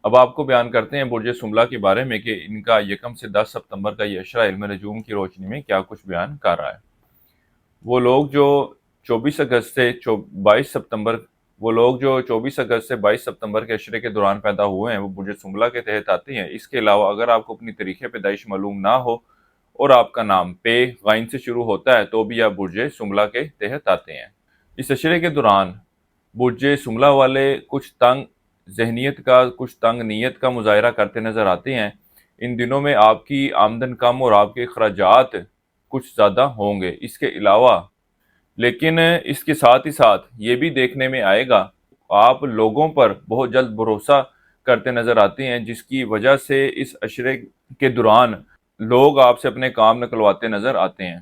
اب آپ کو بیان کرتے ہیں برج سملہ کے بارے میں کہ ان کا 1 سے 10 ستمبر کا یہ اشرہ علم نجوم کی روشنی میں کیا کچھ بیان کر رہا ہے۔ وہ لوگ جو 24 اگست سے 22 ستمبر وہ لوگ جو 24 اگست سے 22 ستمبر کے اشرے کے دوران پیدا ہوئے ہیں وہ برج سملہ کے تحت آتے ہیں۔ اس کے علاوہ اگر آپ کو اپنی تاریخ پیدائش معلوم نہ ہو اور آپ کا نام پے غائن سے شروع ہوتا ہے تو بھی آپ برج سملہ کے تحت آتے ہیں۔ اس اشرے کے دوران برج سملہ والے کچھ تنگ ذہنیت کا کچھ تنگ نیت کا مظاہرہ کرتے نظر آتے ہیں۔ ان دنوں میں آپ کی آمدن کم اور آپ کے اخراجات کچھ زیادہ ہوں گے۔ اس کے علاوہ لیکن اس کے ساتھ ہی ساتھ یہ بھی دیکھنے میں آئے گا آپ لوگوں پر بہت جلد بھروسہ کرتے نظر آتے ہیں، جس کی وجہ سے اس عشرے کے دوران لوگ آپ سے اپنے کام نکلواتے نظر آتے ہیں۔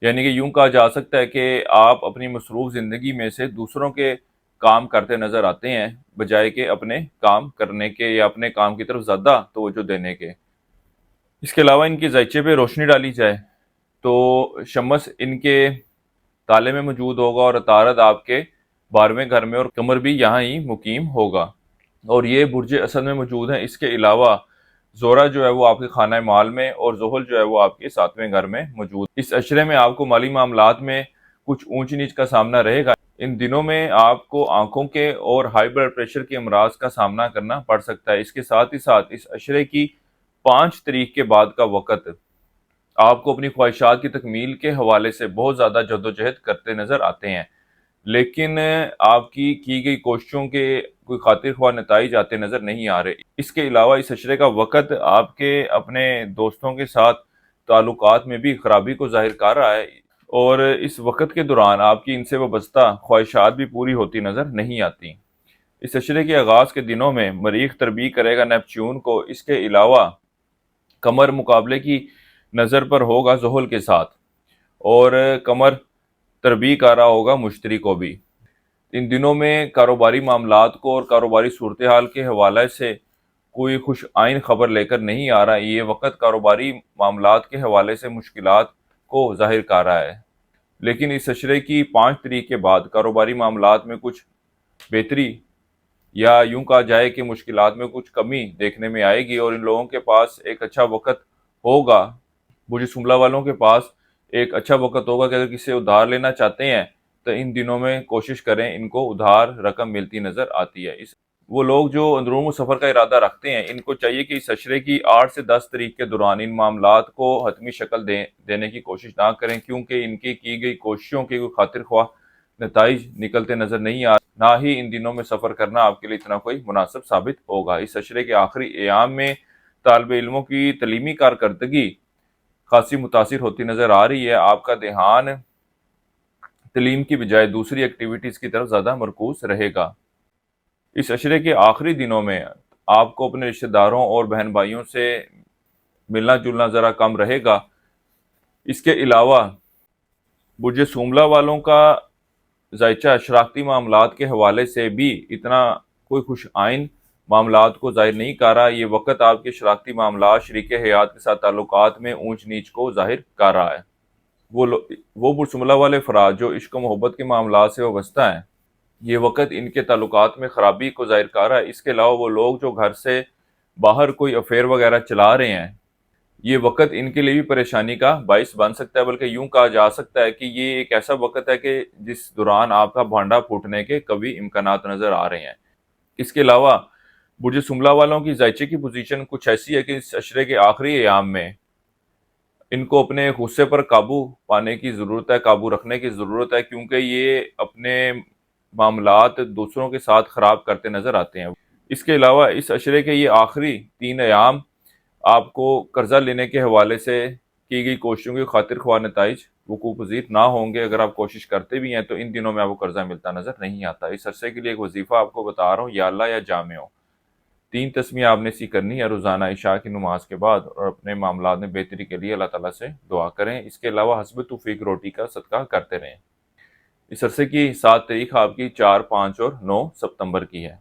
یعنی کہ یوں کہا جا سکتا ہے کہ آپ اپنی مصروف زندگی میں سے دوسروں کے کام کرتے نظر آتے ہیں بجائے کہ اپنے کام کرنے کے یا اپنے کام کی طرف زیادہ توجہ دینے کے۔ اس کے علاوہ ان کے ذائچے پہ روشنی ڈالی جائے تو شمس ان کے تالے میں موجود ہوگا اور عطارد آپ کے 12ویں گھر میں اور قمر بھی یہاں ہی مقیم ہوگا اور یہ برج اسد میں موجود ہیں۔ اس کے علاوہ زورہ جو ہے وہ آپ کے خانہ مال میں اور زحل جو ہے وہ آپ کے 7ویں گھر میں موجود۔ اس عشرے میں آپ کو مالی معاملات میں کچھ اونچ نیچ کا سامنا رہے گا۔ ان دنوں میں آپ کو آنکھوں کے اور ہائی بلڈ پریشر کے امراض کا سامنا کرنا پڑ سکتا ہے۔ اس کے ساتھ ہی ساتھ اس عشرے کی 5 تاریخ کے بعد کا وقت آپ کو اپنی خواہشات کی تکمیل کے حوالے سے بہت زیادہ جدوجہد کرتے نظر آتے ہیں، لیکن آپ کی گئی کوششوں کے کوئی خاطر خواہ نتائج آتے نظر نہیں آ رہے۔ اس کے علاوہ اس عشرے کا وقت آپ کے اپنے دوستوں کے ساتھ تعلقات میں بھی خرابی کو ظاہر کر رہا ہے اور اس وقت کے دوران آپ کی ان سے وابستہ خواہشات بھی پوری ہوتی نظر نہیں آتی۔ اس عشرے کے آغاز کے دنوں میں مریخ تربیع کرے گا نیپچون کو۔ اس کے علاوہ قمر مقابلے کی نظر پر ہوگا زحل کے ساتھ اور قمر تربیع کر رہا ہوگا مشتری کو بھی۔ ان دنوں میں کاروباری معاملات کو اور کاروباری صورتحال کے حوالے سے کوئی خوش آئین خبر لے کر نہیں آ رہا۔ یہ وقت کاروباری معاملات کے حوالے سے مشکلات کو ظاہر کر رہا ہے، لیکن اس عشرے کی 5 تاریخ کے بعد کاروباری معاملات میں کچھ بہتری یا یوں کہا جائے کہ مشکلات میں کچھ کمی دیکھنے میں آئے گی اور ان لوگوں کے پاس ایک اچھا وقت ہوگا۔ برج سملہ والوں کے پاس ایک اچھا وقت ہوگا کہ اگر کسی سے ادھار لینا چاہتے ہیں تو ان دنوں میں کوشش کریں، ان کو ادھار رقم ملتی نظر آتی ہے۔ وہ لوگ جو اندرون سفر کا ارادہ رکھتے ہیں ان کو چاہیے کہ اس عشرے کی 8 سے 10 تاریخ کے دوران ان معاملات کو حتمی شکل دینے کی کوشش نہ کریں، کیونکہ ان کی گئی کوششوں کے کوئی خاطر خواہ نتائج نکلتے نظر نہیں آ رہے۔ نہ ہی ان دنوں میں سفر کرنا آپ کے لیے اتنا کوئی مناسب ثابت ہوگا۔ اس عشرے کے آخری ایام میں طالب علموں کی تعلیمی کارکردگی خاصی متاثر ہوتی نظر آ رہی ہے۔ آپ کا دھیان تعلیم کی بجائے دوسری ایکٹیویٹیز کی طرف زیادہ مرکوز رہے گا۔ اس عشرے کے آخری دنوں میں آپ کو اپنے رشتہ داروں اور بہن بھائیوں سے ملنا جلنا ذرا کم رہے گا۔ اس کے علاوہ برج سملہ والوں کا ذائچہ شراکتی معاملات کے حوالے سے بھی اتنا کوئی خوش آئین معاملات کو ظاہر نہیں کر رہا۔ یہ وقت آپ کے شراکتی معاملات شریک حیات کے ساتھ تعلقات میں اونچ نیچ کو ظاہر کر رہا ہے۔ وہ برج سملہ والے افراد جو عشق و محبت کے معاملات سے وابستہ ہیں، یہ وقت ان کے تعلقات میں خرابی کو ظاہر کر رہا ہے۔ اس کے علاوہ وہ لوگ جو گھر سے باہر کوئی افیئر وغیرہ چلا رہے ہیں، یہ وقت ان کے لیے بھی پریشانی کا باعث بن سکتا ہے، بلکہ یوں کہا جا سکتا ہے کہ یہ ایک ایسا وقت ہے کہ جس دوران آپ کا بھانڈا پھوٹنے کے قوی امکانات نظر آ رہے ہیں۔ اس کے علاوہ برج سملہ والوں کی ذائچے کی پوزیشن کچھ ایسی ہے کہ اس عشرے کے آخری ایام میں ان کو اپنے غصے پر قابو پانے کی ضرورت ہے، قابو رکھنے کی ضرورت ہے، کیونکہ یہ اپنے معاملات دوسروں کے ساتھ خراب کرتے نظر آتے ہیں۔ اس کے علاوہ اس عشرے کے یہ آخری 3 ایام آپ کو قرضہ لینے کے حوالے سے کی گئی کوششوں کی خاطر خواہ نتائج وقوع پذیر نہ ہوں گے۔ اگر آپ کوشش کرتے بھی ہیں تو ان دنوں میں آپ کو قرضہ ملتا نظر نہیں آتا۔ اس عرصے کے لیے ایک وظیفہ آپ کو بتا رہا ہوں، یا اللہ یا جامع ہو 3 تسمیہ آپ نے سی کرنی ہے روزانہ عشاء کی نماز کے بعد، اور اپنے معاملات میں بہتری کے لیے اللہ تعالیٰ سے دعا کریں۔ اس کے علاوہ حسب توفیق روٹی کا صدقہ کرتے رہیں۔ اس عرصے کی 7 تاریخ آپ کی 4، 5 اور 9 ستمبر کی ہے۔